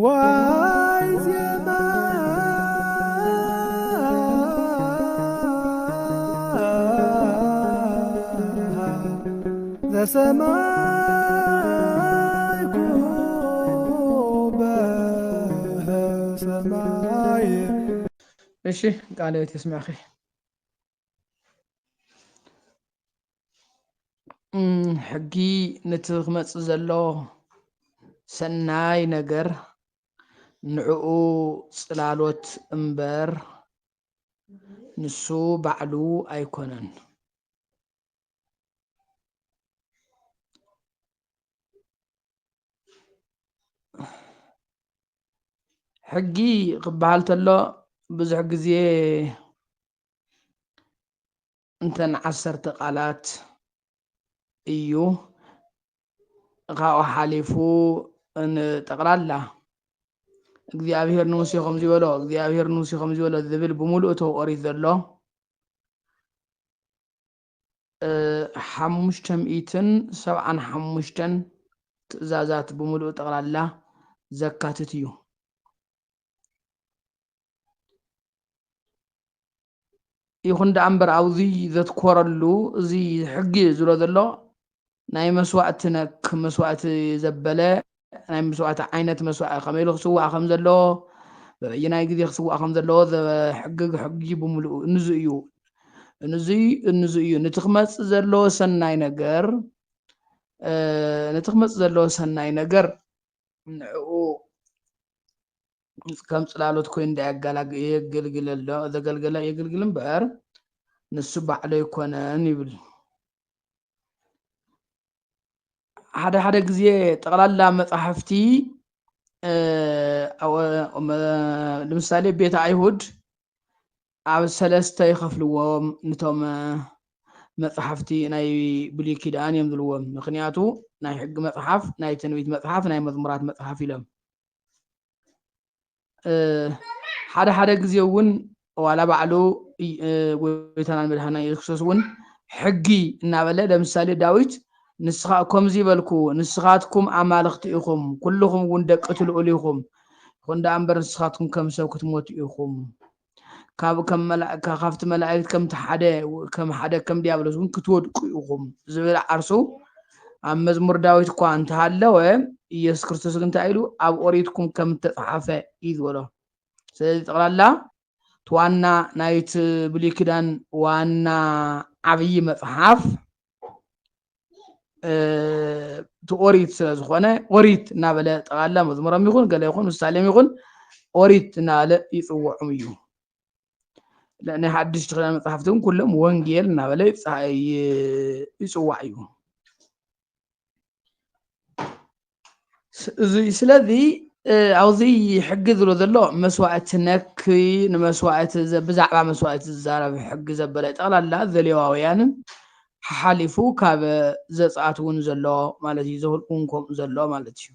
ዋይ ዜማ ዘሰማይ ኩበ ሰማይ እሺ ቃለ ተስማኺ ሕጊ ነቲ ክመጽእ ዘሎ ሰናይ ነገር ንዕኡ ጽላሎት እምበር ንሱ ባዕሉ ኣይኮነን። ሕጊ ክበሃል ተሎ ብዙሕ ግዜ እንተን 10 ቃላት እዩ ካብኡ ሓሊፉ ጠቕላላ እግዚኣብሔር ንሙሴ ከምዚ በሎ እግዚኣብሔር ንሙሴ ከምዚ በሎ ዝብል ብምሉእ እቶ ኦሪት ዘሎ 575 ትእዛዛት ብምሉእ ጠቕላላ ዘካትት እዩ። ይኹን ደኣ እምበር ኣብዚ ዘትኮረሉ እዚ ሕጊ ዝብሎ ዘሎ ናይ መስዋዕቲ ነክ መስዋዕቲ ዘበለ ናይ መስዋዕቲ ዓይነት መስዋዕቲ ከመይ ኢሉ ክስዋዕ ከም ዘለዎ በበየናይ ግዜ ክስዋዕ ከም ዘለዎ ዘሕግግ ሕጊ ብምሉእ እንዙ እዩ ነቲ ክመፅእ ዘለዎ ሰናይ ነገር ንዕኡ ከም ጽላሎት ኮይኑ የገልግል እምበር ንሱ ባዕሉ ኣይኮነን ይብል። ሓደ ግዜ ጠቕላላ መጽሓፍቲ ለምሳሌ ቤተ ኣይሁድ ኣብ 3 ይኸፍልዎም ነቶም መጽሓፍቲ ናይ ብሉይ ኪዳን እዮም ዝብልዎም። ምክንያቱ ናይ ሕጊ መጽሓፍ፣ ናይ ትንቢት መጽሓፍ፣ ናይ መዝሙራት መጽሓፍ ኢሎም ሓደ ግዜ እውን ዋላ ባዕሉ ጎይታና መድሓኒትና ኢየሱስ ክርስቶስ እውን ሕጊ እናበለ ለምሳሌ ዳዊት ንስኻ ከምዚ በልኩ ንስኻትኩም ኣማልኽቲ ኢኹም ኩልኹም እውን ደቂ ትልኡል ኢኹም ይኹን ደኣ እምበር ንስኻትኩም ከም ሰብ ክትሞቱ ኢኹም ካብቲ መላእክት ከም ዲያብሎስ እውን ክትወድቁ ኢኹም ዝብል ዓርሱ ኣብ መዝሙር ዳዊት እኳ እንተሃለወ ኢየሱስ ክርስቶስ ግን እንታይ ኢሉ ኣብ ኦሪትኩም ከም ዝተፅሓፈ እዩ ዝበሎ። ስለዚ ጠቕላላ እቲ ዋና ናይቲ ብሉይ ኪዳን ዋና ዓብይ መፅሓፍ እቲ ኦሪት ስለ ዝኾነ ኦሪት እናበለ ጠቕላላ መዝሙሮም ይኹን ገለ ይኹን ምሳሌም ይኹን ኦሪት እናበለ ይፅውዖም እዩ። ናይ ሓድሽቲ ኪዳን መፅሓፍቲ እውን ኩሎም ወንጌል እናበለ ይፅዋዕ እዩ። ስለዚ ኣብዚ ሕጊ ዝብሎ ዘሎ መስዋዕቲ ነክ ንመስዋዕቲ ብዛዕባ መስዋዕቲ ዝዛረብ ሕጊ ዘበለ ጠቕላላ ዘሌዋውያንን ሓሊፉ ካብ ዘፀኣት እውን ዘሎ ማለት እዩ። ዘሁልቁ እውን ከምኡ ዘሎ ማለት እዩ።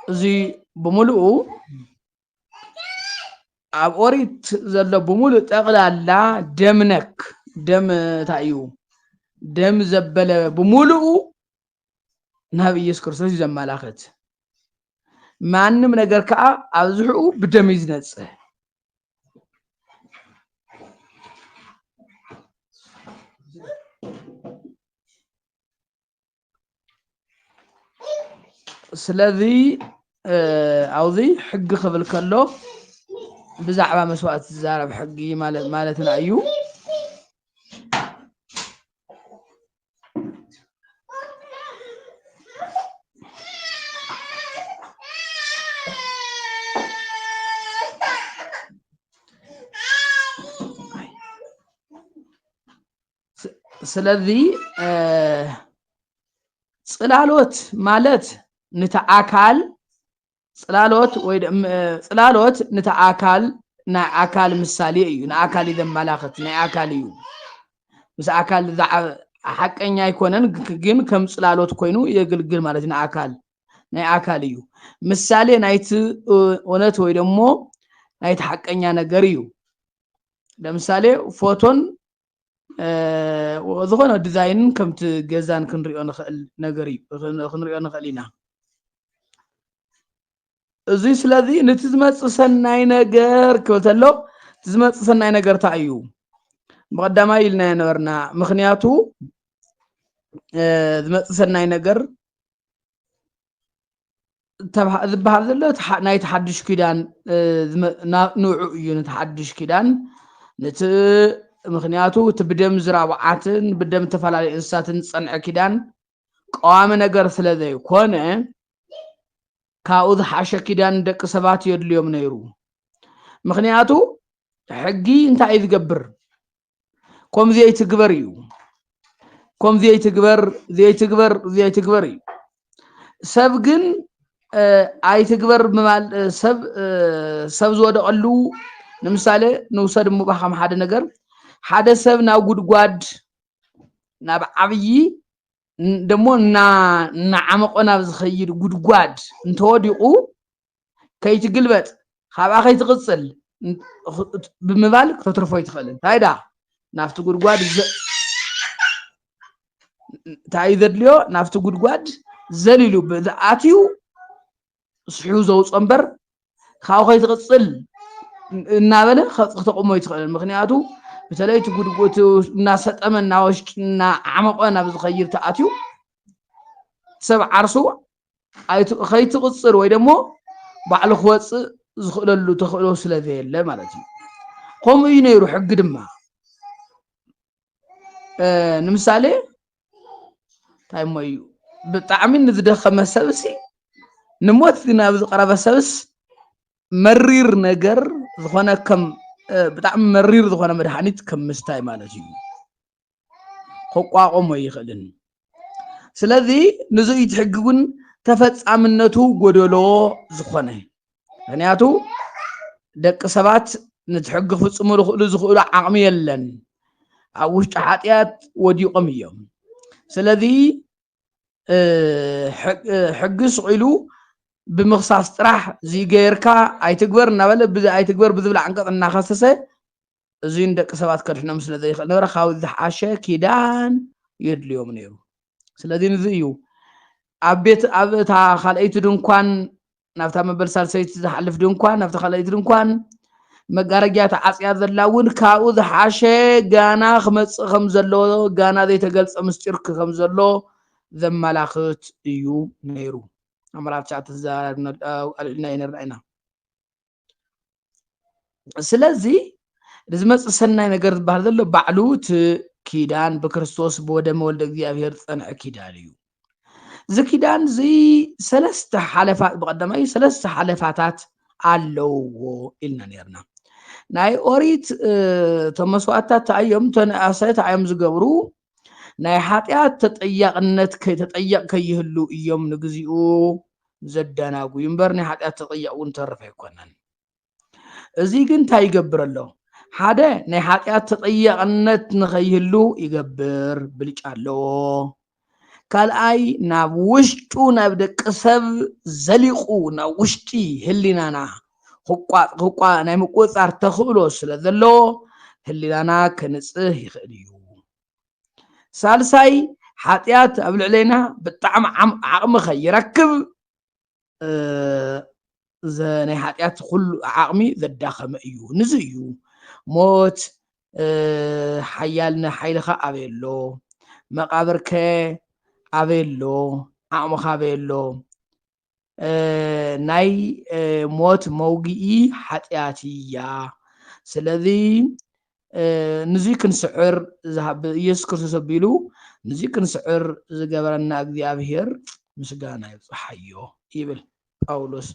እዚ ብምሉኡ ኣብ ኦሪት ዘሎ ብምሉእ ጠቕላላ ደም ነክ ደም እንታይ እዩ ደም ዘበለ ብምሉኡ ናብ ኢየሱስ ክርስቶስ እዩ ዘመላኽት። ማንም ነገር ከዓ ኣብዝሕኡ ብደም እዩ ዝነፅህ። ስለዚ ኣብዚ ሕጊ ክብል ከሎ ብዛዕባ መስዋዕቲ ዝዛረብ ሕጊ ማለትና እዩ። ስለዚ ጽላሎት ማለት ነቲ ኣካል ጽላሎት ወይ ጽላሎት ነቲ ኣካል ናይ ኣካል ምሳሌ እዩ። ንኣካል እዩ ዘመላኽት ናይ ኣካል እዩ። ምስ ኣካል ሓቀኛ ኣይኮነን ግን ከም ጽላሎት ኮይኑ የገልግል ማለት ንኣካል ናይ ኣካል እዩ። ምሳሌ ናይቲ እውነት ወይ ደሞ ናይቲ ሓቀኛ ነገር እዩ። ለምሳሌ ፎቶን ዝኾነ ዲዛይንን ከምቲ ገዛን ክንሪኦ ንኽእል ነገር እዩ ክንሪኦ ንኽእል ኢና። እዙይ ስለዚ ንትዝመጽእ ሰናይ ነገር ክብተሎ ትዝመጽእ ሰናይ ነገር ታእዩ ብቀዳማይ ኢልና ነበርና ምክንያቱ ዝመጽእ ሰናይ ነገር ዝበሃል ዘሎ ናይ ተሓድሽ ኪዳን ንውዑ እዩ ንተሓድሽ ኪዳን ነቲ ምክንያቱ እቲ ብደም ዝራብዓትን ብደም ተፈላለዩ እንስሳትን ዝጸንዐ ኪዳን ቀዋሚ ነገር ስለ ዘይኮነ ካብኡ ዝሓሸ ኪዳን ደቂ ሰባት የድልዮም ነይሩ ምክንያቱ ሕጊ እንታይ እዩ ዝገብር ከምዚ ኣይትግበር እዩ ከምዚ ዘይትግበር እዩ ሰብ ግን ኣይትግበር ምባል ሰብ ዝወደቀሉ ንምሳሌ ንውሰድ ምባኸም ሓደ ነገር ሓደ ሰብ ናብ ጉድጓድ ናብ ዓብይ ደሞ ናዓመቆ ናብ ዝኸይድ ጉድጓድ እንተወዲቁ ከይትግልበጥ ካብኣ ከይትቅፅል ብምባል ከተትርፎ ይትኽእል ታይዳ ናፍቲ ጉድጓድ እንታይ ዘድልዮ ናፍቲ ጉድጓድ ዘሊሉ ብኣትዩ ስሒቡ ዘውፅኦ እምበር ካብኡ ከይትቅፅል እናበለ ክተቁሞ ይትኽእል ምክንያቱ በተለይ እቲ ጉድጓድ እናሰጠመ እናወሽጢ እናዓመቆ ናብ ዝኸይድ ተኣትዩ ሰብ ዓርሱ ከይትቅፅል ወይ ደሞ ባዕሉ ክወፅእ ዝኽእለሉ ተኽእሎ ስለ ዘየለ ማለት እዩ ከምኡ እዩ ነይሩ ሕጊ ድማ ንምሳሌ እንታይ ሞ እዩ ብጣዕሚ ንዝደኸመ ሰብሲ ንሞት ናብ ዝቐረበ ሰብስ መሪር ነገር ዝኾነ ከም ብጣዕሚ መሪር ዝኾነ መድሓኒት ከም ምስታይ ማለት እዩ ከቋቆሞ ይኽእልን ስለዚ ንዙይ እቲ ሕጊ እውን ተፈጻምነቱ ጎደሎ ዝኾነ ምክንያቱ ደቂ ሰባት ነቲ ሕጊ ክፍፅሙ ዝኽእሉ ዓቕሚ የለን ኣብ ውሽጢ ሓጢኣት ወዲቖም እዮም ስለዚ ሕጊ ስቂሉ ብምኽሳስ ጥራሕ ዝገይርካ ኣይትግበር እናበለ ኣይትግበር ብዝብል ዓንቀጽ እናኸሰሰ እዙይ ንደቂ ሰባት ከድሕኖም ስለ ዘይኽእል ነበረ ካብኡ ዝሓሸ ኪዳን የድልዮም ነይሩ ስለዚ ንዚ እዩ ኣብ እታ ካልአይቲ ድንኳን ናብታ መበል ሳልሰይቲ ዝሓልፍ ድንኳን ናብታ ካልአይቲ ድንኳን መጋረጃ ተዓፅያ ዘላ እውን ካብኡ ዝሓሸ ጋና ክመፅእ ከም ዘለዎ ጋና ዘይተገልፀ ምስጢር ከም ዘሎ ዘመላኽት እዩ ነይሩ ምዕራፍ 9 ኣልዕልና ይነርና ኢና ስለዚ ዝመፅእ ሰናይ ነገር ዝበሃል ዘሎ ባዕሉ እቲ ኪዳን ብክርስቶስ ብወደመ ወልደ እግዚኣብሔር ዝፀንዐ ኪዳን እዩ እዚ ኪዳን እዚ ሰለስተ ሓለፋት ብቀዳማይ ሰለስተ ሓለፋታት ኣለውዎ ኢልና ነርና ናይ ኦሪት እቶም መስዋእትታት እዮም ተነኣሰት እዮም ዝገብሩ ናይ ሓጢኣት ተጠያቅነት ተጠያቅ ከይህሉ እዮም ንግዚኡ ዘደናጉዩ እምበር ናይ ሓጢኣት ተጠያቅ እውን ተርፍ ኣይኮነን እዚ ግን እንታይ ይገብር ኣሎ ሓደ ናይ ሓጢኣት ተጠያቅነት ንኸይህሉ ይገብር ብልጫ ኣለዎ ካልኣይ ናብ ውሽጡ ናብ ደቂ ሰብ ዘሊቑ ናብ ውሽጢ ህሊናና ናይ ምቁፅፃር ተኽእሎ ስለ ዘለዎ ህሊናና ከንፅህ ይኽእል እዩ ሳልሳይ ሓጢኣት ኣብ ልዕለና ብጣዕሚ ዓቕሚ ከይረክብ ናይ ሓጢኣት ኩሉ ዓቕሚ ዘዳኸመ እዩ ንዚ እዩ ሞት ሓያልነ ሓይልኻ ኣበየሎ መቃብርከ ኣበየሎ ዓቕምኻ ኣበየሎ ናይ ሞት መውጊኢ ሓጢኣት እያ ስለዚ ንዙይ ክንስዕር ኢየሱስ ክርስቶስ ኣቢሉ ንዙይ ክንስዕር ዝገበረና እግዚኣብሔር ምስጋና ይብፅሓዮ ይብል ጳውሎስ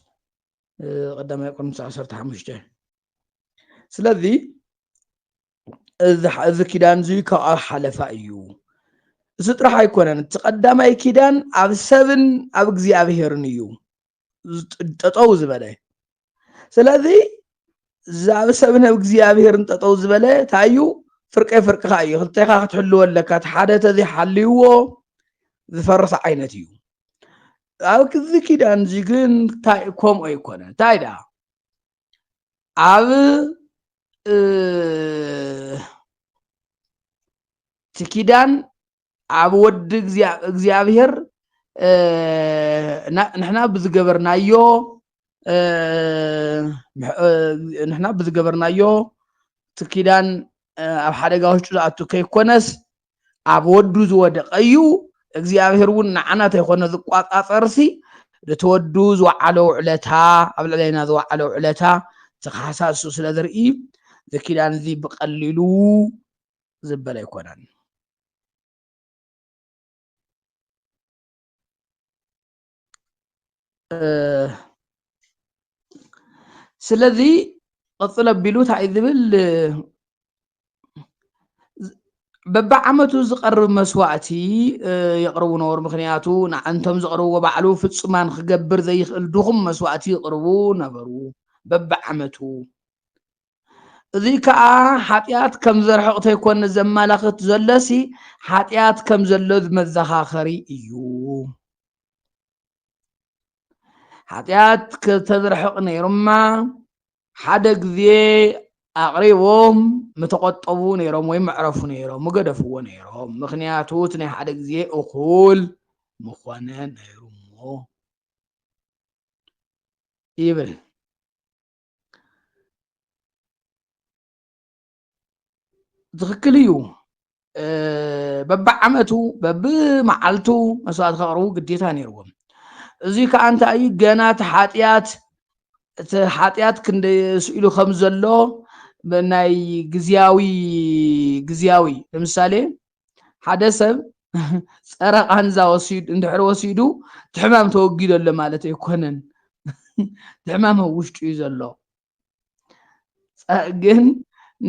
ቀዳማይ ቆሮንቶስ 15 ስለዚ እዚ ኪዳን እዚ ካብኣ ሓለፋ እዩ እዚ ጥራሕ ኣይኮነን እቲ ቀዳማይ ኪዳን ኣብ ሰብን ኣብ እግዚኣብሔርን እዩ ጠጠው ዝበለ ስለዚ ኣብ ሰብን ኣብ እግዚኣብሔርን ጠጠው ዝበለ እንታይ እዩ ፍርቀ ፍርቅኻ እዩ ክልተይካ ክትሕልዎ ኣለካ እቲ ሓደ ተዘይሓልይዎ ዝፈርስ ዓይነት እዩ ኣብ እዚ ኪዳን እዚ ግን ከምኡ ኣይኮነን እንታይ ዳ ኣብ እቲ ኪዳን ኣብ ወዲ እግዚኣብሔር ንሕና ብዝገበርናዮ ንሕና ብዝገበርናዮ እቲ ኪዳን ኣብ ሓደጋ ውሽጡ ዝኣቱ ከይኮነስ ኣብ ወዱ ዝወደቀ እዩ እግዚኣብሔር እውን ንዓና እንተይኮነ ዝቋፃፀርሲ እቲ ወዱ ዝወዓሎ ውዕለታ ኣብ ልዕለና ዝወዓሎ ውዕለታ እቲ ካሕሳሱ ስለ ዝርኢ እዚ ኪዳን እዚ ብቀሊሉ ዝበለ ኣይኮነን ስለዚ ቅፅል ኣቢሉ እንታይ እዩ ዝብል በብዓመቱ ዝቐርብ መስዋእቲ የቕርቡ ነበሩ ምክንያቱ ንዓንቶም ዘቕርብዎ ባዕሉ ፍፁማን ክገብር ዘይኽእል ድኹም መስዋእቲ ይቕርቡ ነበሩ በብዓመቱ እዚ ከዓ ሓጢኣት ከም ዘርሕቕ ተይኮነ ዘመላኽት ዘሎሲ ሓጢኣት ከም ዘሎ መዘኻኸሪ እዩ ሓጢኣት ከተዝርሕቕ ነይሩማ ሓደ ግዜ ኣቕሪቦም ምተቆጠቡ ነይሮም ወይ መዕረፉ ነይሮም ምገደፍዎ ነይሮም ምክንያቱ እቲ ናይ ሓደ ግዜ እኹል ምኾነ ነይሩ እሞ ይብል ትክክል እዩ በብዓመቱ በብመዓልቱ መስዋእቲ ከቕርቡ ግዴታ ነይርዎም እዚ ከዓ እንታይ እዩ ገና እቲ ሓጢኣት ክንደይ ስኢሉ ከም ዘሎ ናይ ግዝያዊ ለምሳሌ ሓደ ሰብ ፀረ ቃንዛ ወሲዱ እንድሕር ወሲዱ እቲ ሕማም ተወጊዱ ኣሎ ማለት ኣይኮነን እቲ ሕማም ኣብ ውሽጡ እዩ ዘሎ ግን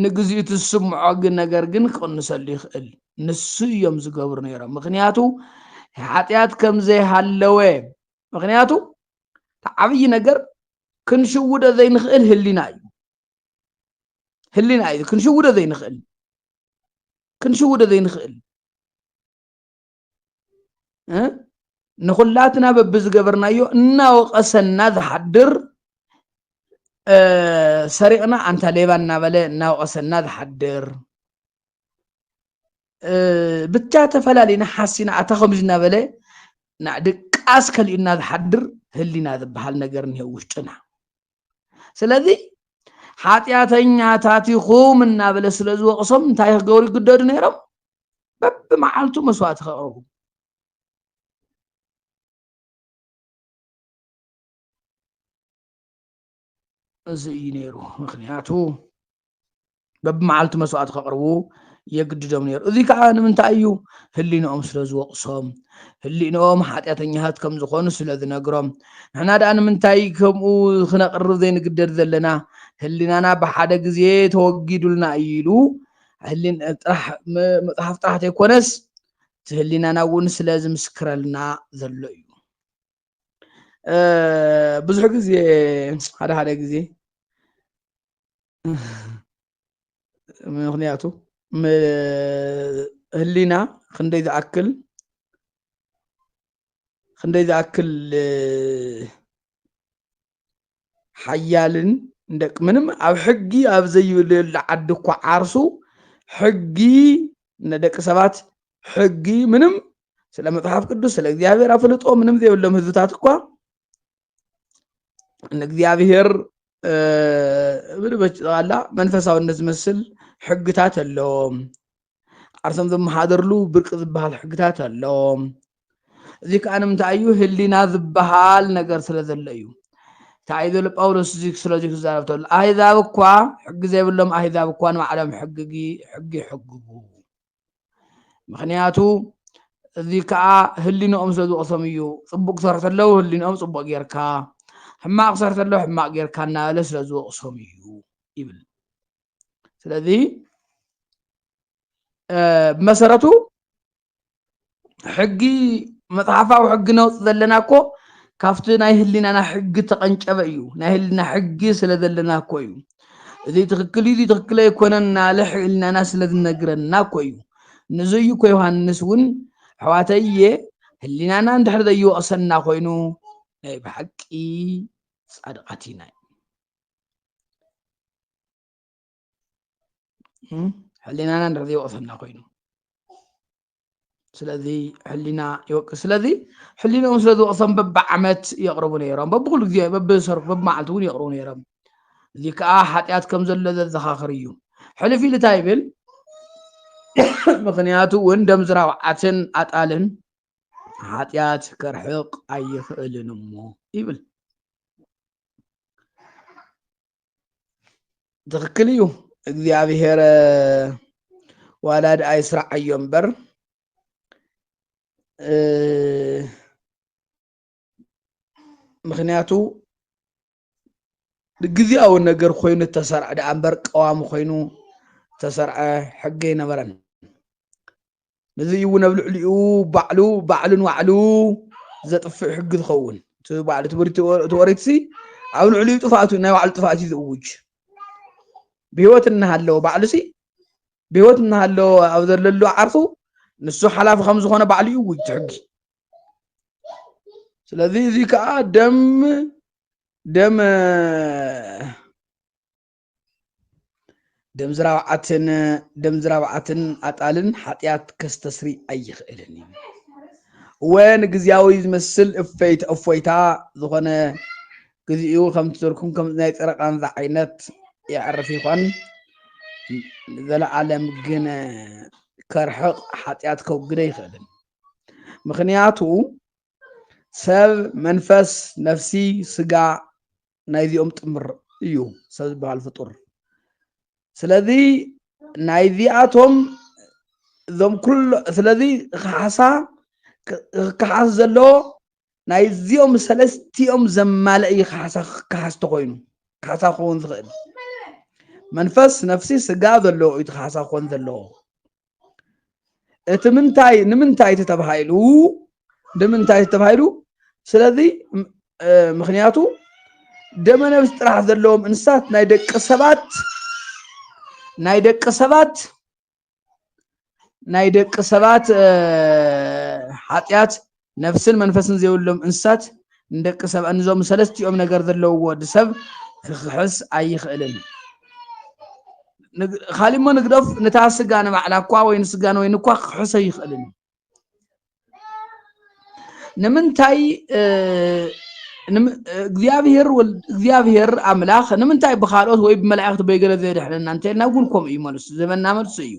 ንግዚኡ ትስምዖ ግን ነገር ግን ክቕንሰሉ ይኽእል ንሱ እዮም ዝገብሩ ነይሮም ምክንያቱ ሓጢኣት ከም ዘይሃለወ ምክንያቱ ዓብይ ነገር ክንሽውዶ ዘይንኽእል ህሊና እዩ ክንሽውዶ ዘይንኽእል ንኩላትና በብዝገበርናዮ እናወቐሰና ዝሓድር ሰሪቕና ኣንታ ሌባ እናበለ እናወቐሰና ዝሓድር ብቻ ተፈላለዩና ሓሲና ኣታ ከምዚ እናበለ ድቃስ ከሊኡና ዝሓድር ህሊና ዝበሃል ነገር እኒሄ ውሽጥና ስለዚ ሓጢኣተኛታት ኢኹም እናበለ ስለ ዝወቕሶም እንታይ ክገብሩ ይግደዱ ነይሮም በብመዓልቱ መስዋእቲ ከቕርቡ እዚ እዩ ነይሩ ምክንያቱ በብመዓልቱ መስዋእቲ ከቕርቡ የግድዶም ነይሩ እዚ ከዓ ንምንታይ እዩ ህሊንኦም ስለ ዝወቕሶም ህሊንኦም ሓጢኣተኛታት ከም ዝኾኑ ስለ ዝነግሮም ንሕና ደኣ ንምንታይ ከምኡ ክነቕርብ ዘይንግደድ ዘለና ህሊናና ብሓደ ግዜ ተወጊዱልና እዩ ኢሉ መፅሓፍ ጥራሕ ዘይኮነስ እቲ ህሊናና እውን ስለ ዝምስክረልና ዘሎ እዩ ብዙሕ ግዜ ሓደ ግዜ ምክንያቱ ህሊና ክንደይ ዝኣክል ሓያልን ደቂ ምንም ኣብ ሕጊ ኣብ ዘይብለሉ ዓዲ እኳ ዓርሱ ሕጊ ንደቂ ሰባት ሕጊ ምንም ስለ መፅሓፍ ቅዱስ ስለ እግዚኣብሔር ኣፍልጦ ምንም ዘይብሎም ህዝብታት እኳ ንእግዚኣብሔር ብድበጭቃላ መንፈሳውነት ዝመስል ሕግታት ኣለዎም ዓርሶም ዘመሓደርሉ ብርቂ ዝበሃል ሕግታት ኣለዎም እዚ ከዓ ንምንታይ እዩ ህሊና ዝበሃል ነገር ስለ ዘሎ እዩ እንታይ እዩ ዘሎ ጳውሎስ እዚ ስለዚ ክዛረብ ተሎ ኣህዛብ እኳ ሕጊ ዘይብሎም ኣህዛብ እኳ ንባዕሎም ሕጊ ይሕግጉ ምክንያቱ እዚ ከዓ ህሊንኦም ስለ ዝወቕሶም እዩ ፅቡቅ ክሰርሑ ከለዉ ህሊንኦም ፅቡቅ ጌርካ ሕማቅ ክሰርሑ ከለዉ ሕማቅ ጌርካ እናበለ ስለ ዝወቕሶም እዩ ይብል ስለዚ ብመሰረቱ ሕጊ መፅሓፋዊ ሕጊ ነውፅእ ዘለና እኮ ካብቲ ናይ ህሊናና ሕጊ ተቐንጨበ እዩ ናይ ህሊና ሕጊ ስለ ዘለና እኮ እዩ እዚ ትክክል እዩ ትክክል ኣይኮነን እናበለ ህሊናና ስለ ዝነግረና እኮ እዩ ንዚ እዩ እኮ ዮሃንስ እውን ኣሕዋተየ ህሊናና እንድሕር ዘይወቕሰና ኮይኑ ናይ ብሓቂ ፃድቃት ኢና ህሊናና እንድሕር ዘይወቕሰና ኮይኑ ስለዚህ ሕሊና ይወቅስ ስለዚህ ሕሊናኦም ስለ ዝወቕሶም በብዓመት የቕርቡ ነይሮም በብኩሉ ግዜ በብሰርኩ በብመዓልቲ እውን የቕርቡ ነይሮም እዚ ከዓ ሓጢኣት ከም ዘሎ ዘዘኻኽር እዩ ሕልፍ ኢሉ እንታይ ይብል ምክንያቱ እውን ደም ዝራብዓትን ኣጣልን ሓጢኣት ከርሕቕ ኣይኽእልን እሞ ይብል ትክክል እዩ እግዚኣብሔር ዋላ ድኣ ይስራዓዮ እምበር ምክንያቱ ግዜያዊ ነገር ኮይኑ ተሰርዐ ድኣ እምበር ቀዋሚ ኮይኑ ተሰርዐ ሕጊ ይነበረን ነዚ እውን ኣብ ልዕሊኡ ባዕሉን ባዕሉ ዘጥፍእ ሕጊ ዝኸውን እቲ ባዕሉ ተወሪትሲ ኣብ ልዕሊኡ ጥፋእቱ ናይ ባዕሉ ጥፋእት እዩ ዝእውጅ ብሂወት እናሃለዎ ባዕሉሲ ብሂወት እናሃለዎ ኣብ ዘለሉ ዓርሱ ንሱ ሓላፊ ከም ዝኾነ ባዕሉ ይውጅ ሕጊ ስለዚ እዚ ከዓ ደም ዝራብዓትን ኣጣልን ሓጢኣት ከስተስሪ ኣይኽእልን እዩ ወን ግዝያዊ ዝመስል እፎይታ ዝኾነ ግዚኡ ከምቲ ዘልኩም ከም ናይ ፀረቃን ዓይነት የዕርፍ ይኾን ዘለዓለም ግን ከርሕቕ ሓጢኣት ከውግደ ይኽእልን ምክንያቱ ሰብ መንፈስ ነፍሲ ስጋ ናይዚኦም ጥምር እዩ ሰብ ዝበሃል ፍጡር ስለዚ ናይዚኣቶም እዞም ኩሎ ስለዚ ክሓስ ዘለዎ ናይዚኦም ሰለስቲኦም ዘማልአ እዩ ክሓስ ተኮይኑ ክሓሳ ክኸውን ዝኽእል መንፈስ ነፍሲ ስጋ ዘለዎ እዩ ክሓሳ ክኾን ዘለዎ እቲ ንምንታይ ተባሂሉ ስለዚ ምክንያቱ ደመ ነፍሲ ጥራሕ ዘለዎም እንስሳት ናይ ደቂ ሰባት ሓጢኣት ነፍስን መንፈስን ዘይብሎም እንስሳት ንደቂ ሰባት ንዞም ሰለስቲኦም ነገር ዘለዎ ወዲ ሰብ ክሕስ ኣይኽእልን ካሊእ እሞ ንግደፍ ነታ ስጋ ንባዕላ እኳ ወይ ንስጋ ወይ ንኳ ክሕሶ ይኽእልን ንምንታይ እግዚኣብሔር ኣምላኽ ንምንታይ ብካልኦት ወይ ብመላእክቲ በይገለ ዘድሕነና እንተልና እውን ከምኡ እዩ መልሱ ዘበና መልሱ እዩ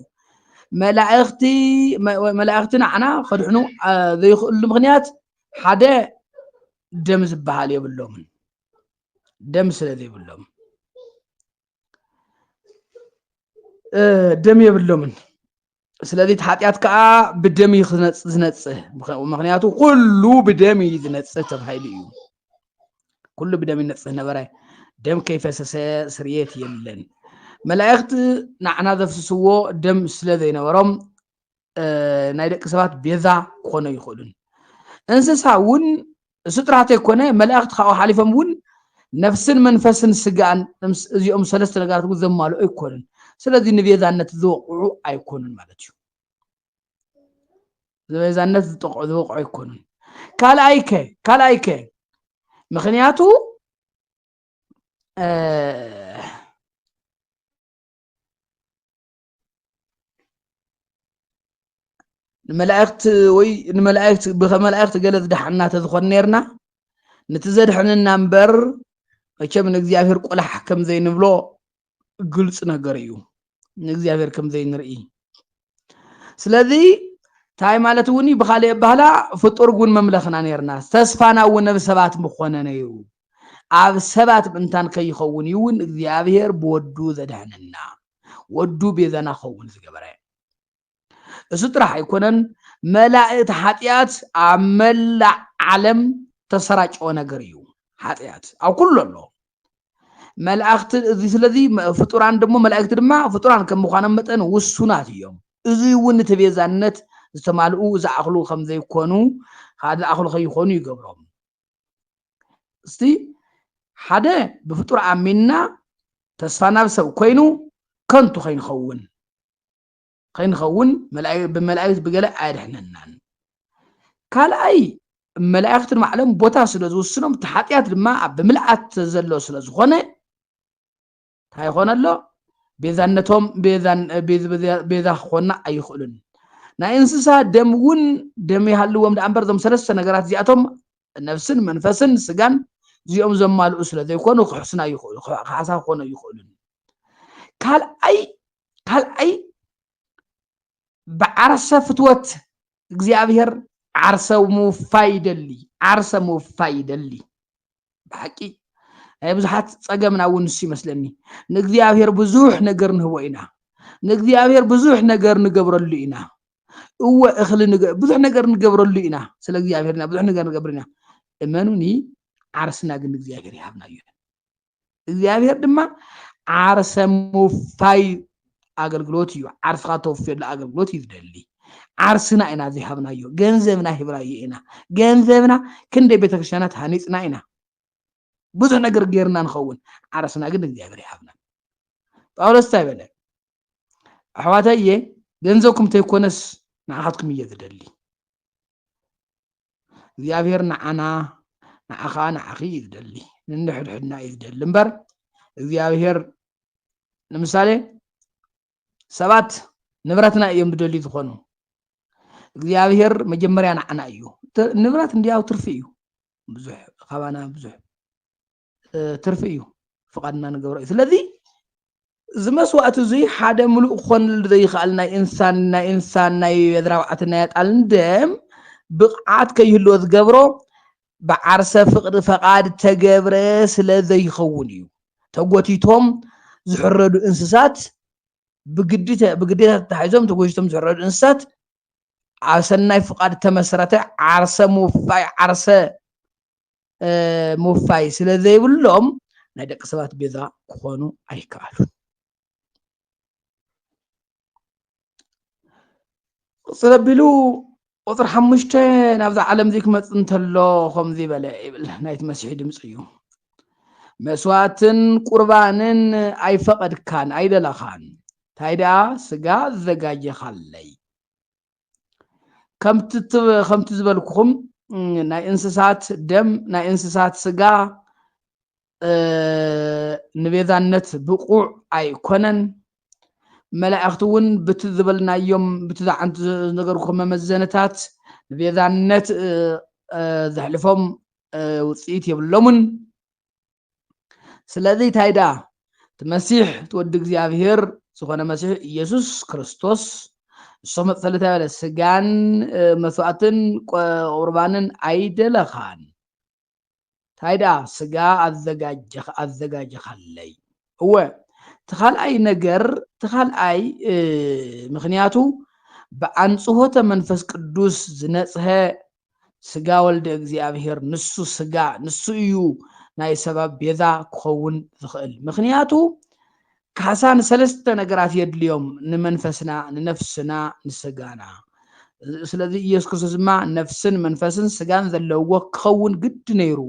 መላእክቲ ንዓና ከድሕኑ ዘይኽእሉ ምክንያት ሓደ ደም ዝበሃል የብሎምን ደም ስለዘይብሎም ደም የብሎምን ስለዚ ሓጢኣት ከዓ ብደም እዩ ዝነፅህ ምክንያቱ ኩሉ ብደም እዩ ዝነፅህ ተባሂሉ እዩ ኩሉ ብደም ይነፅህ ነበረ ደም ከይፈሰሰ ስርየት የለን መላእክቲ ንዓና ዘፍስስዎ ደም ስለ ዘይነበሮም ናይ ደቂ ሰባት ቤዛ ክኾኑ ይኽእሉን እንስሳ እውን እሱ ጥራሕ ዘይኮነ መላእክቲ ካብኡ ሓሊፎም እውን ነፍስን መንፈስን ስጋን እዚኦም ሰለስተ ነገራት እውን ዘማልኡ ኣይኮኑን ስለዚ ንቤዛነት ዝወቅዑ ኣይኮኑን ማለት እዩ ንቤዛነት ዝወቅዑ ኣይኮኑን ካልኣይከ ምክንያቱ ንመላእክቲ ገለ ዝድሓና ተዝኾን ነርና ነቲ ዘድሕነና እምበር መቸም ንእግዚኣብሔር ቆላሕ ከም ዘይንብሎ ግልፅ ነገር እዩ ንእግዚኣብሔር ከም ዘይንርኢ ስለዚ እንታይ ማለት እውን ብካልእ ኣባህላ ፍጡር እውን መምለኽና ነርና ተስፋና እውን ኣብ ሰባት ምኾነ ነይሩ ኣብ ሰባት ምእንታን ከይኸውን እዩ እውን እግዚኣብሔር ብወዱ ዘድሕነና ወዱ ቤዛና ክኸውን ዝገበረ እሱ ጥራሕ ኣይኮነን መላእክቲ ሓጢኣት ኣብ መላእ ዓለም ተሰራጭዎ ነገር እዩ ሓጢኣት ኣብ ኩሉ ኣሎ መላእክቲ እዚ ስለዚ ፍጡራን ደሞ መላእክቲ ድማ ፍጡራን ከም ምዃኖም መጠን ውሱናት እዮም እዚ እውን እቲ ቤዛነት ዝተማልኡ ዝኣኽሉ ከም ዘይኮኑ ዝኣኽሉ ከይኾኑ ይገብሮም እስቲ ሓደ ብፍጡር ኣሚንና ተስፋ ናብ ሰብ ኮይኑ ከንቱ ከይንኸውን ብመላእክቲ ብገለ ኣየድሕነናን ካልኣይ መላእክቲ ንባዕሎም ቦታ ስለ ዝውስኖም እቲ ሓጢኣት ድማ ብምልኣት ዘሎ ስለ ዝኾነ እንታይ ይኾነ ኣሎ ቤዛነቶም ቤዛ ክኾንና ኣይኽእሉን ናይ እንስሳ ደም እውን ደም ይሃልዎም ዳኣምበር ዞም ሰለስተ ነገራት እዚኣቶም ነፍስን መንፈስን ስጋን እዚኦም ዘማልኡ ስለ ዘይኮኑ ክሕስና ይኽእሉ ክሓሳ ክኾኑ ይኽእሉን ካልኣይ بعرس فتوت እግዚአብሔር ዓርሰ ምውፋይ ይደሊ ብሓቂ ናይ ብዙሓት ፀገምና እውን ንሱ ይመስለኒ ንእግዚአብሔር ብዙሕ ነገር ንህቦ ኢና ንእግዚአብሔር ብዙሕ ነገር ንገብረሉ ኢና እወ እኽሊ ብዙሕ ነገር ንገብረሉ ኢና ስለ እግዚአብሔርና ብዙሕ ነገር ንገብር ኢና እመኑኒ ዓርስና ግን እግዚአብሔር ይሃብና እዩ እግዚአብሔር ድማ ዓርሰ ምውፋይ አገልግሎት እዩ ዓርስካ ተወፍየሉ አገልግሎት እዩ ዝደሊ ዓርስና ኢና ዘይሃብናዮ ገንዘብና ሂብናዮ ኢና ገንዘብና ክንደይ ቤተክርስትያናት ሃኒፅና ኢና ብዙሕ ነገር ጌርና ንኸውን ዓርስና ግን እግዚአብሔር ይሃብና ጳውሎስ እንታይ በለ ኣሕዋተየ ገንዘብኩም ተይኮነስ ንዓኻትኩም እየ ዝደሊ እግዚአብሔር ንዓና ንዓኻ ንዓኺ እዩ ዝደሊ ንንሕድሕድና እዩ ዝደሊ እምበር እግዚአብሔር ንምሳሌ ሰባት ንብረትና እዮም ዝደልዩ ዝኾኑ እግዚአብሔር መጀመርያ ንዓና እዩ ንብረት እንዲያው ትርፊ እዩ ብዙሕ ካባና ብዙሕ ትርፊ እዩ ፍቃድና ንገብሮ እዩ ስለዚ እዚ መስዋዕቲ እዚ ሓደ ሙሉእ ክኾንሉ ዘይከኣል ናይ እንስሳን ናይ ኣዝራብዓትን ናይ ኣጣልን ደም ብቕዓት ከይህልዎ ዝገብሮ ብዓርሰ ፍቅዲ ፈቃድ ተገብረ ስለ ዘይኸውን እዩ ተጎቲቶም ዝሕረዱ እንስሳት ብግዴታ ተታሒዞም ተጎቲቶም ዝሕረዱ እንስሳት ኣብ ሰናይ ፍቃድ ተመስረተ ዓርሰ ምውፋይ ስለ ዘይብሎም ናይ ደቂ ሰባት ቤዛ ክኾኑ ኣይከኣሉን ስለቢሉ ቁፅሪ 5 ናብዛ ዓለም እዚ ክመፅእ እንተሎ ከምዚ በለ ይብል ናይቲ መሲሒ ድምፂ እዩ መስዋዕትን ቁርባንን ኣይፈቀድካን ኣይደለኻን እንታይ ደኣ ስጋ ዘጋጀኻለይ ከምቲ ዝበልኩኹም ናይ እንስሳት ደም ናይ እንስሳት ስጋ ንቤዛነት ብቁዕ ኣይኮነን መላእክቲ እውን ብቲ ዝበልናዮም ብቲ ዝዓንቱ ዝነገርኩም መመዘነታት ንቤዛነት ዘሕልፎም ውፅኢት የብሎምን ስለዚ እንታይ ደኣ እቲ መሲሕ እቲ ወዲ እግዚኣብሔር ዝኾነ መሲሕ ኢየሱስ ክርስቶስ ንሶም መፅለታ በለ ስጋን መስዋዕትን ቁርባንን ኣይደለኻን እንታይ ደኣ ስጋ ኣዘጋጀኻለይ እወ ተኻልኣይ ነገር ተኻልኣይ ምክንያቱ ብኣንፅሆተ መንፈስ ቅዱስ ዝነፅሀ ስጋ ወልደ እግዚኣብሔር ንሱ ስጋ ንሱ እዩ ናይ ሰበብ ቤዛ ክኸውን ዝኽእል ምክንያቱ ካሳ ንሰለስተ ነገራት የድልዮም ንመንፈስና ንነፍስና ንስጋና ስለዚ ኢየሱስ ክርስቶስ ድማ ነፍስን መንፈስን ስጋን ዘለዎ ክኸውን ግድ ነይሩ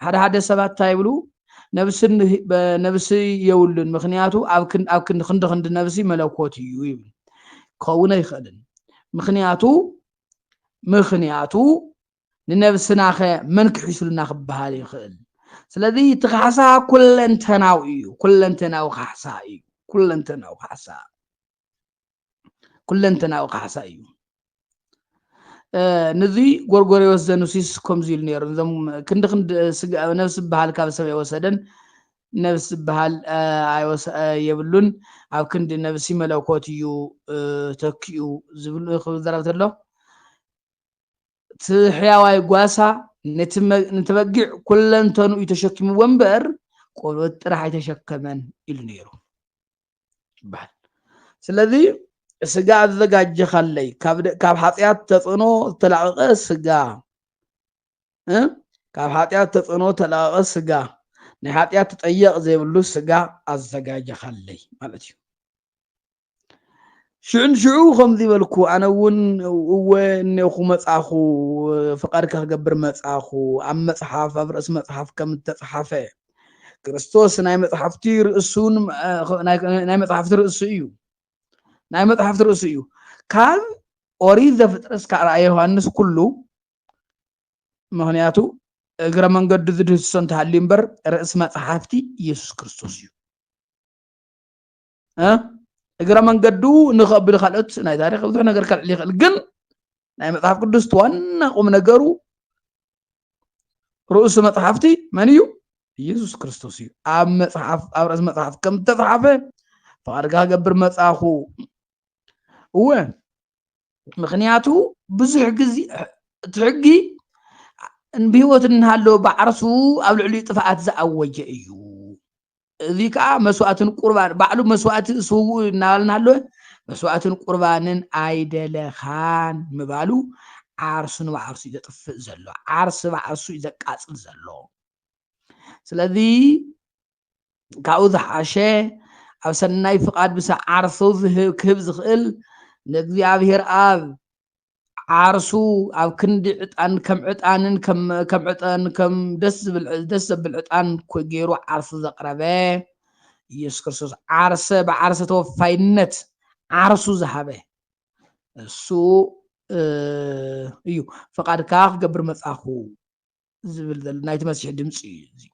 ሓደ ሰባት እንታይ ይብሉ ነብሲ የውሉን ምክንያቱ ኣብ ክንዲ ነብሲ መለኮት እዩ ይብል ክኸውን ኣይኽእልን ምክንያቱ ንነብስናኸ መን ክሒሱልና ክበሃል ይኽእል ስለዚ እቲ ካሕሳ ኩለንተናዊ እዩ ኩለንተናዊ ካሕሳ እዩ ነዚ ጎርጎርዮስ ዘኑሲስ ከምዚ ኢሉ ነይሩ እዞም ክንዲ ነብሲ ዝበሃል ካብ ሰብ ኣይወሰደን ነብሲ ዝበሃል የብሉን ኣብ ክንዲ ነብሲ መለኮት እዩ ተኪኡ ዝብል ክዘረብ ተሎ እቲ ሕያዋይ ጓሳ ነቲ በጊዕ ኩለንተኑ እዩ ተሸኪምዎ እምበር ቆልበት ጥራሕ ኣይተሸከመን ኢሉ ነይሩ ይበሃል ስለዚ ስጋ ኣዘጋጀኻለይ ካብ ሓጢኣት ተፅዕኖ ዝተላቐቐ ስጋ ናይ ሓጢኣት ተጠየቕ ዘይብሉ ስጋ ኣዘጋጀኻለይ ማለት እዩ ሽዑ ከምዚ በልኩ ኣነ እውን እወ እኔኹ መፃኹ ፍቃድካ ክገብር መፃኹ ኣብ መፅሓፍ ኣብ ርእሲ መፅሓፍ ከም ዝተፅሓፈ ክርስቶስ ናይ መፅሓፍቲ ርእሱ እዩ ካብ ኦሪት ዘፍጥረት እስካብ ራእየ ዮሃንስ ኩሉ ምክንያቱ እግረ መንገዲ ዝድህስሶ እንተሃልዩ እምበር ርእሲ መፅሓፍቲ ኢየሱስ ክርስቶስ እዩ እግረ መንገዱ ንኸብል ካልኦት ናይ ታሪክ ብዙሕ ነገር ካልዕል ይኽእል ግን ናይ መጽሓፍ ቅዱስ ዋና ቁም ነገሩ ርእሱ መጽሓፍቲ መን እዩ? ኢየሱስ ክርስቶስ እዩ። ኣብ ርእሲ መጽሓፍ ከም ዝተጻሕፈ ፍቓድካ ገብር መጻኹ እወ ምክንያቱ ብዙሕ ግዜ እቲ ሕጊ ብሂወት እናሃለወ ባዕርሱ ኣብ ልዕሊኡ ጥፍኣት ዝኣወጀ እዩ። እዚ ከዓ መስዋእትን ቁርባን ባዕሉ መስዋእቲ ስውኡ እናበልና ሃለወ መስዋእትን ቁርባንን ኣይደለኻን ምባሉ ዓርሱ ንባዕርሱ እዩ ዘጥፍእ ዘሎ ዓርሲ ባዕርሱ እዩ ዘቃፅል ዘሎ ስለዚ ካብኡ ዝሓሸ ኣብ ሰናይ ፍቓድ ምስ ዓርሱ ክህብ ዝኽእል ንእግዚኣብሔር ኣብ ዓርሱ ኣብ ክንዲ ዕጣን ከም ዕጣንን ከም ዕጣን ከም ደስ ዘብል ዕጣን ገይሩ ዓርሱ ዘቕረበ ኢየሱስ ክርስቶስ ዓርሰ ብዓርሰ ተወፋይነት ዓርሱ ዝሃበ እሱ እዩ ፍቓድካ ክገብር መጻኹ ዝብል ዘሎ ናይቲ መሲሕ ድምፂ እዩ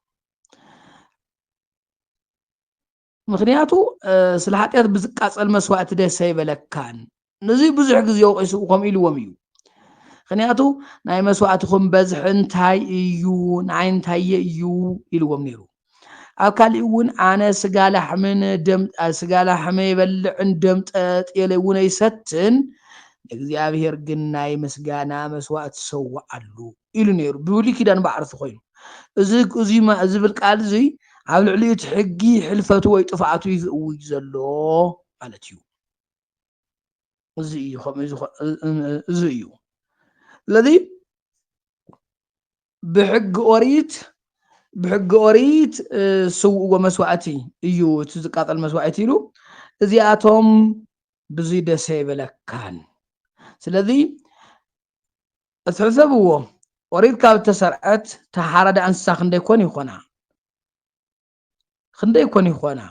ምክንያቱ ስለ ሓጢኣት ብዝቃፀል መስዋእቲ ደስ ኣይበለካን ነዚ ብዙሕ ግዜ ወቂሱ ከምኡ ኢልዎም እዩ ምክንያቱ ናይ መስዋእትኩም በዝሒ እንታይ እዩ ንዓይ እንታይ እዩ ኢልዎም ነይሩ ኣብ ካሊእ እውን ኣነ ስጋ ላሕሚ የበልዕን ደም ጠጥየለ እውን ኣይሰትን እግዚኣብሔር ግን ናይ ምስጋና መስዋእቲ ዝሰውዓሉ ኢሉ ነይሩ ብብሉይ ኪዳን ባዕርሱ ኮይኑ እዚ ዝብል ቃል እዚ ኣብ ልዕሊ እቲ ሕጊ ሕልፈቱ ወይ ጥፍኣቱ ይእውጅ ዘሎ ማለት እዩ እዚ እዩ ስለዚ ብሕጊ ኦሪት ዝስውእዎ መስዋእቲ እዩ እቲ ዝቃፀል መስዋእቲ ኢሉ እዚኣቶም ብዙይ ደስ ኣይበለካን ስለዚ እትሕሰብዎ ኦሪት ካብ ተሰርዐት ተሓራዳ እንስሳ ክንደይ ኮን ይኮና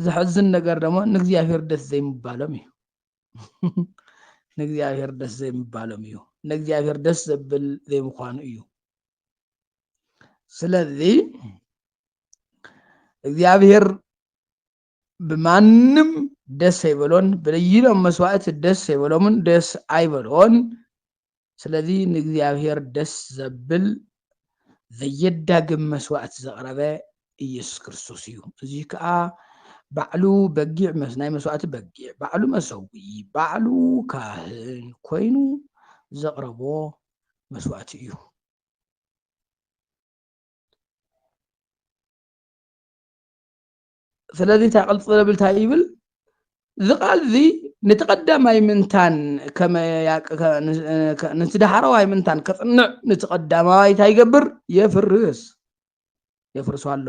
ዝሕዝን ነገር ደሞ ንእግዚኣብሔር ደስ ዘይምባሎም እዩ ንእግዚኣብሔር ደስ ዘይምባሎም እዩ ንእግዚኣብሔር ደስ ዘብል ዘይምኳኑ እዩ ስለዚ እግዚአብሔር ብማንም ደስ ኣይበሎን ብለይኖም መስዋዕት ደስ ኣይበሎምን ደስ ኣይበሎን ስለዚ ንእግዚአብሔር ደስ ዘብል ዘየዳግም መስዋዕት ዘቕረበ ኢየሱስ ክርስቶስ እዩ እዚ ከዓ ባዕሉ በጊዕ ናይ መስዋዕቲ በጊዕ ባዕሉ መሰዊ ባዕሉ ካህን ኮይኑ ዘቕረቦ መስዋዕቲ እዩ ስለዚ እንታይ ቅልፅል ዘብል እንታይ ይብል እዚ ቃል እዚ ንተቐዳማይ ምንታን ነቲ ዳሕራዋይ ምንታን ከፅንዕ ነቲ ቀዳማይ እንታይ ይገብር የፍርሶ ኣሎ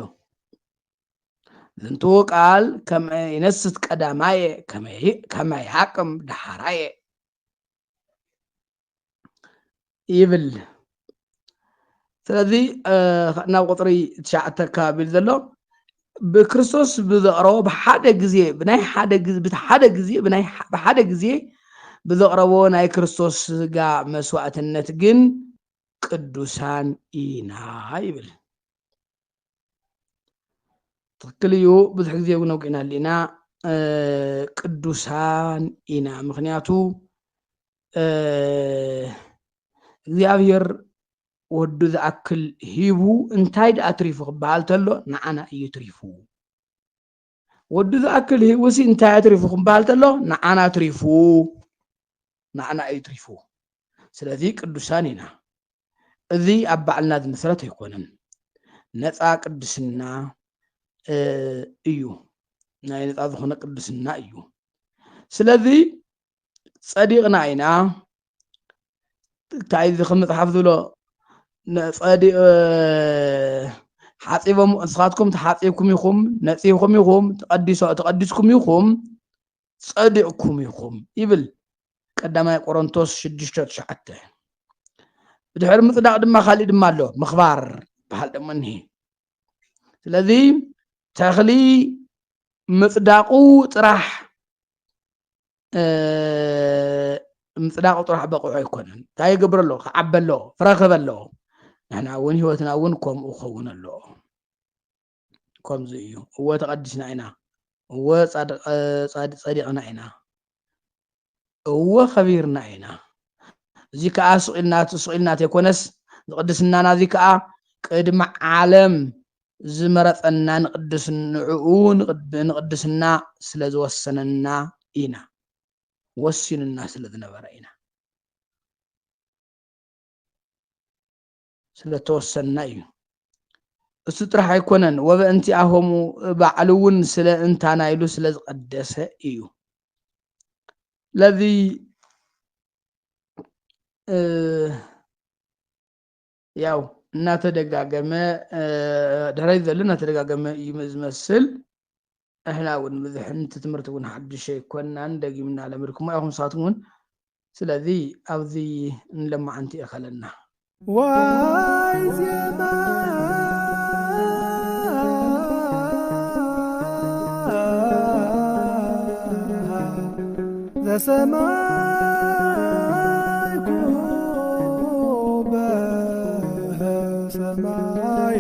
ዝንቱ ቃል ከመ ይነስት ቀዳማየ ከመ ይሃቅም ዳሕራየ ይብል ስለዚ ናብ ቁፅሪ 9 ከባቢ ዘሎ ብክርስቶስ ብዘቕረቦ ብሓደ ግዜ ብዘቕረቦ ናይ ክርስቶስ ስጋ መስዋዕትነት ግን ቅዱሳን ኢና ይብል ትክክል እዩ ብዙሕ ግዜ እውን ኣውቂና ኣለና ቅዱሳን ኢና ምክንያቱ እግዚአብሔር ወዱ ዝኣክል ሂቡ እንታይ ደኣ ትሪፉ ክበሃል ተሎ ንዓና እዩ ትሪፉ ወዱ ዝኣክል ሂቡሲ እንታይ ትሪፉ ክበሃል ተሎ ንዓና እዩ ትሪፉ ስለዚ ቅዱሳን ኢና እዚ ኣብ ባዕልና ዝምስረት ኣይኮነን ነፃ ቅድስና እዩ ናይ ነፃ ዝኾነ ቅድስና እዩ ስለዚ ፀዲቕና ኢና እንታይ እዚ ከም መፅሓፍ ዝብሎ ፀዲቕ ሓፂቦም ንስኻትኩም ተሓፂብኩም ኢኹም ነፂብኩም ኢኹም ተቐዲስኩም ኢኹም ፀዲቕኩም ኢኹም ይብል ቀዳማይ ቆሮንቶስ 6:9 ብድሕሪ ምፅዳቅ ድማ ካሊእ ድማ ኣሎ ምኽባር በሃል ደሞ እኒሄ ስለዚ ተኽሊ ምፅዳቁ ጥራሕ በቑዑ ኣይኮነን እንታይ ይገብር ኣሎ ክዓቢ ኣሎ ፍረ ክህብ ኣሎ ንሕና እውን ሂወትና እውን ከምኡ ክኸውን ኣሎ ከምዚ እዩ እወ ተቐዲስና ኢና وصديقنا إنا وخبيرنا إنا ذيك سئلنا تكونس نقدسنا ذيك قدم عالم زمرت أن نقدس نعون نقدسنا سلز وسننا إنا وسن الناس الذين برينا سلتوسنا إيه استرح يكونن وبأنتي أهم بعلون سلا أنت أنا يلو سلا قدس إيو الذي ያው እናተደጋገመ ድሕረይ ዘሎ እናተደጋገመ ይመስል እሕና እውን ብዝሕንቲ ትምህርቲ እውን ሓድሽ ኣይኮናን ደጊምና ለምድኩሞ ኢኹም ንሳትኩም እውን ስለዚ ኣብዚ ንለማዓንቲ የኸለና ዋይ ዜማ ዘሰማይኩ በሰማይ